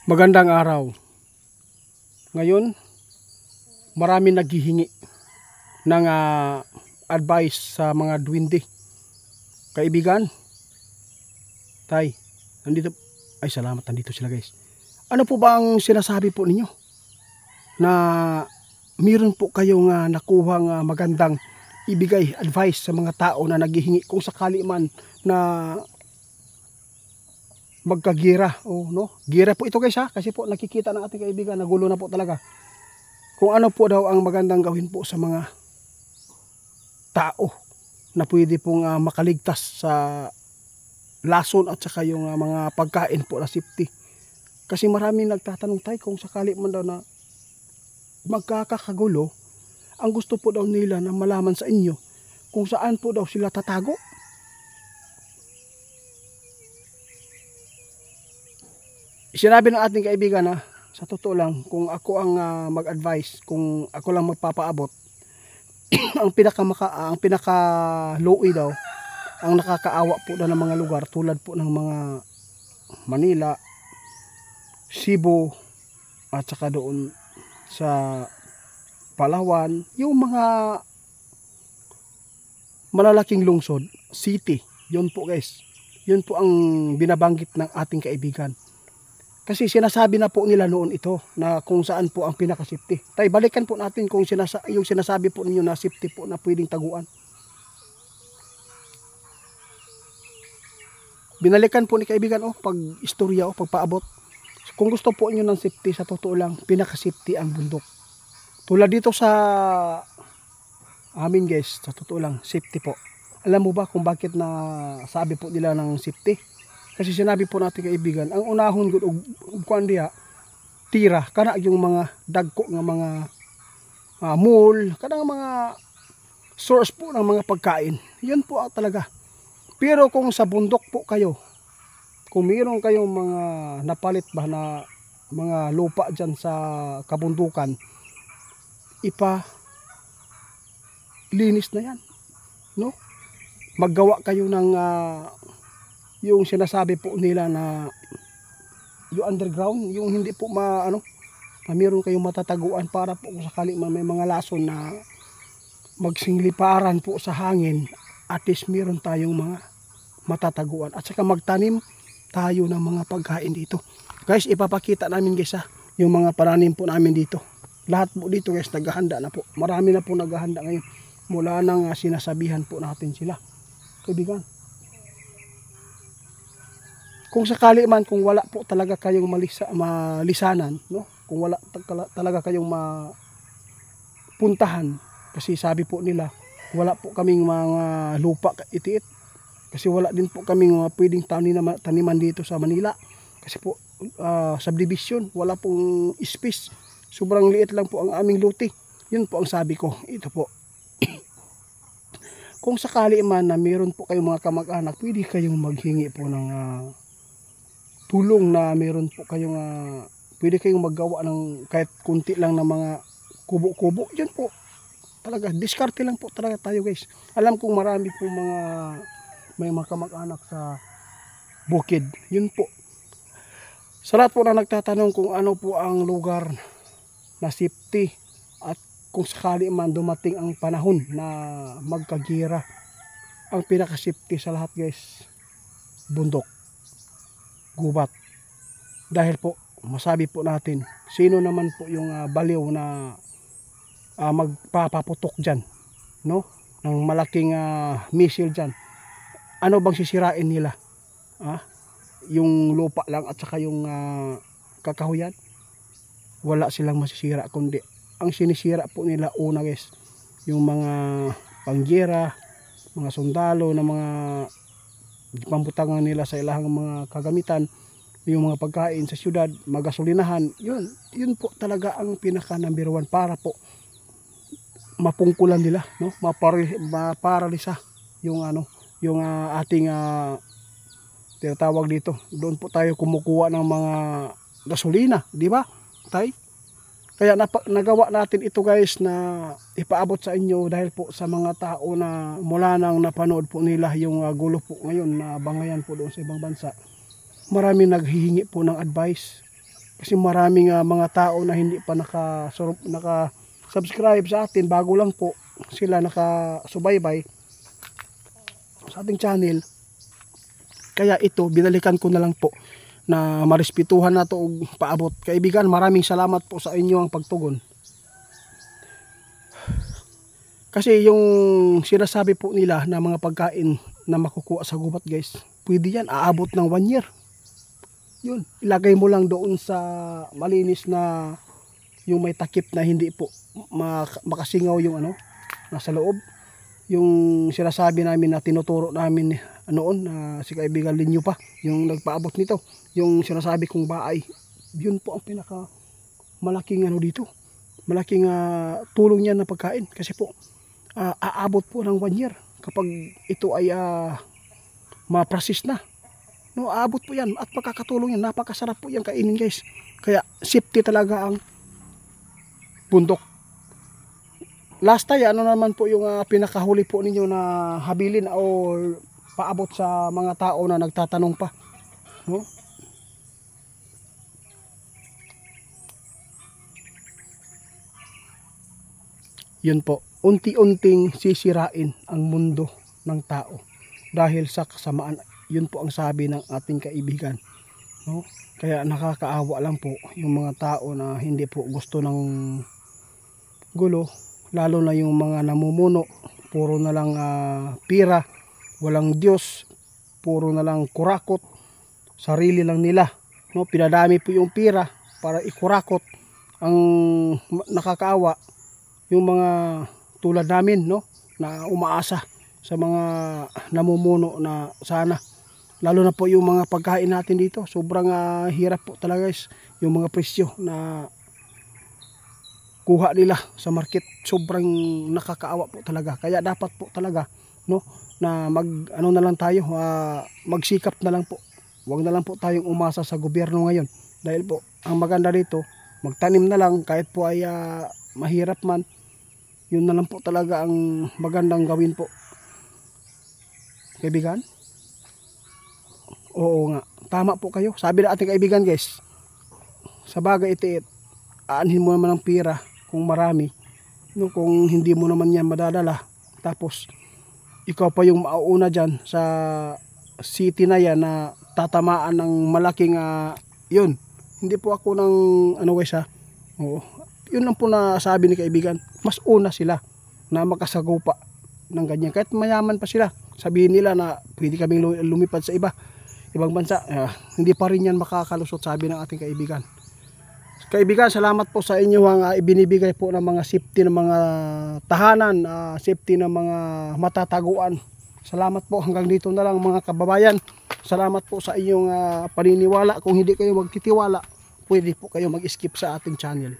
Magandang araw. Ngayon, marami naghihingi ng advice sa mga duwende. Kaibigan, tay, nandito. Ay, salamat, nandito sila guys. Ano po ba ang sinasabi po ninyo? Na meron po kayong nakuhang magandang ibigay advice sa mga tao na naghihingi kung sakali man na magkagira no? Gira po ito guys kasi po nakikita ng ating kaibigan, nagulo na po talaga. Kung ano po daw ang magandang gawin po sa mga tao na pwede pong makaligtas sa lason at saka yung mga pagkain po na safety. Kasi maraming nagtatanong tayo kung sakali man daw na magkakagulo, ang gusto po daw nila na malaman sa inyo kung saan po daw sila tatago. Sinabi ng ating kaibigan sa totoo lang, kung ako ang mag-advise, kung ako lang magpapaabot, ang pinaka-low daw, ang nakakaawa po daw ng mga lugar tulad po ng mga Manila, Cebu, at saka doon sa Palawan, yung mga malalaking lungsod, city, yun po guys. Yun po ang binabanggit ng ating kaibigan. Kasi sinasabi na po nila noon ito na kung saan po ang pinaka-safety. Tay, balikan po natin kung yung sinasabi po ninyo na safety po na pwedeng taguan. Binalikan po ni kaibigan pag istorya pagpaabot. Kung gusto po niyo ng safety, sa totoo lang, pinaka-safety ang bundok. Tulad dito sa amin guys, sa totoo lang, safety po. Alam mo ba kung bakit na sabi po nila ng safety? Kasi sinabi po natin kaibigan, ang unahon gud og kuan diha tira kana yung mga dagko nga mga mall, kanang mga source po ng mga pagkain. Yan po talaga. Pero kung sa bundok po kayo, kung mayroon kayong mga napalit ba na mga lupa diyan sa kabundukan, linis na yan, no? Maggawa kayo ng yung sinasabi po nila na yung underground, yung hindi po meron kayong matataguan para po kung sakali may mga lason na magsingliparan po sa hangin, at least meron tayong mga matataguan. At saka magtanim tayo ng mga pagkain dito. Guys, ipapakita namin guys yung mga pananim po namin dito. Lahat po dito guys naghahanda na po. Marami na po naghahanda ngayon. Mula nang sinasabihan po natin sila. Kaibigan, kung sakali man, kung wala po talaga kayong malisanan, no? Kung wala talaga kayong mapuntahan, kasi sabi po nila, wala po kaming mga lupa itiit, kasi wala din po kaming pwedeng taniman dito sa Manila, kasi po subdivision, wala pong space, sobrang liit lang po ang aming luti. Yun po ang sabi ko, ito po. Kung sakali man na meron po kayong mga kamag-anak, pwede kayong maghingi po ng tulong na meron po kayong pwede kayong maggawa ng kahit kunti lang ng mga kubo-kubo. Yan po talaga, diskarte lang po talaga tayo guys. Alam kong marami po may mga kamag-anak sa bukid. Yun po, sa lahat po na nagtatanong kung ano po ang lugar na safety, at kung sakali man dumating ang panahon na magkagira, ang pinaka-safety sa lahat guys, bundok, gubat. Dahil po masabi po natin, sino naman po yung baliw na magpapaputok dyan, no? Ng malaking missile dyan. Ano bang sisirain nila? Yung lupa lang at saka yung kakahuyan? Wala silang masisira, kundi ang sinisira po nila una guys, yung mga pangyera, mga sundalo na mga pambutangan nila sa ilahang mga kagamitan, yung mga pagkain sa syudad, magasolinahan, yun po talaga ang pinaka number one para po mapungkulan nila, no? Maparalisa yung yung ating tinatawag dito. Doon po tayo kumukuha ng mga gasolina, di ba? Kaya nagawa natin ito guys na ipaabot sa inyo dahil po sa mga tao na mula nang napanood po nila yung gulo po ngayon na bangayan po doon sa ibang bansa. Marami naghihingi po ng advice Kasi maraming mga tao na hindi pa naka-subscribe sa atin, bago lang po sila nakasubaybay sa ating channel. Kaya ito, binalikan ko na lang po na marespetuhan na to og paabot. Kaibigan, maraming salamat po sa inyo ang pagtugon. Kasi yung sinasabi po nila na mga pagkain na makukuha sa gubat guys, pwede yan, aabot ng 1 year. Yun, ilagay mo lang doon sa malinis na yung may takip na hindi po makasingaw yung ano, nasa loob. Yung sinasabi namin na tinuturo namin noon na si kaibigan Linyo pa, yung nagpaabot nito, yung sinasabi kong baay, yun po ang pinaka malaking ano dito. Malaking tulong niya na pagkain kasi po aabot po ng 1 year kapag ito ay ma-process na. No, aabot po yan at pagkakatulong yan, napakasarap po yan kainin guys. Kaya safety talaga ang bundok. Last time, ano naman po yung pinakahuli po ninyo na habilin o paabot sa mga tao na nagtatanong pa, no? Yun po, unti-unting sisirain ang mundo ng tao dahil sa kasamaan. Yun po ang sabi ng ating kaibigan, no? Kaya nakakaawa lang po yung mga tao na hindi po gusto ng gulo, lalo na yung mga namumuno, puro na lang pira, walang Diyos, puro na lang kurakot, sarili lang nila, no? Pinadami po yung pira para ikurakot. Ang nakakaawa yung mga tulad namin, no, na umaasa sa mga namumuno na sana, lalo na po yung mga pagkain natin dito, sobrang hirap po talaga guys. Yung mga presyo na kuha nila sa market, sobrang nakakaawa po talaga. Kaya dapat po talaga, no, na ano na lang tayo, magsikap na lang po. Huwag na lang po tayong umasa sa gobyerno ngayon, dahil po ang maganda dito, magtanim na lang kahit po ay mahirap man. Yun na lang po talaga ang magandang gawin po, kaibigan. Oo nga, tama po kayo. Sabi na ating kaibigan guys, sa bagay itiit, aanhin mo naman ang pira kung marami, no, kung hindi mo naman yan madadala, tapos ikaw pa yung mauuna dyan sa city na yan na tatamaan ng malaking yun. Hindi po ako ng ano guys oo. Yun lang po na sabi ni kaibigan, mas una sila na makasagupa ng ganyan. Kahit mayaman pa sila, sabihin nila na pwede kaming lumipad sa ibang bansa, hindi pa rin yan makakalusot, sabi ng ating kaibigan. Kaibigan, salamat po sa inyo ang ibinibigay po ng mga safety ng mga tahanan, safety ng mga matataguan. Salamat po, hanggang dito na lang mga kababayan. Salamat po sa inyong paniniwala. Kung hindi kayo magtitiwala, pwede po kayo mag-skip sa ating channel.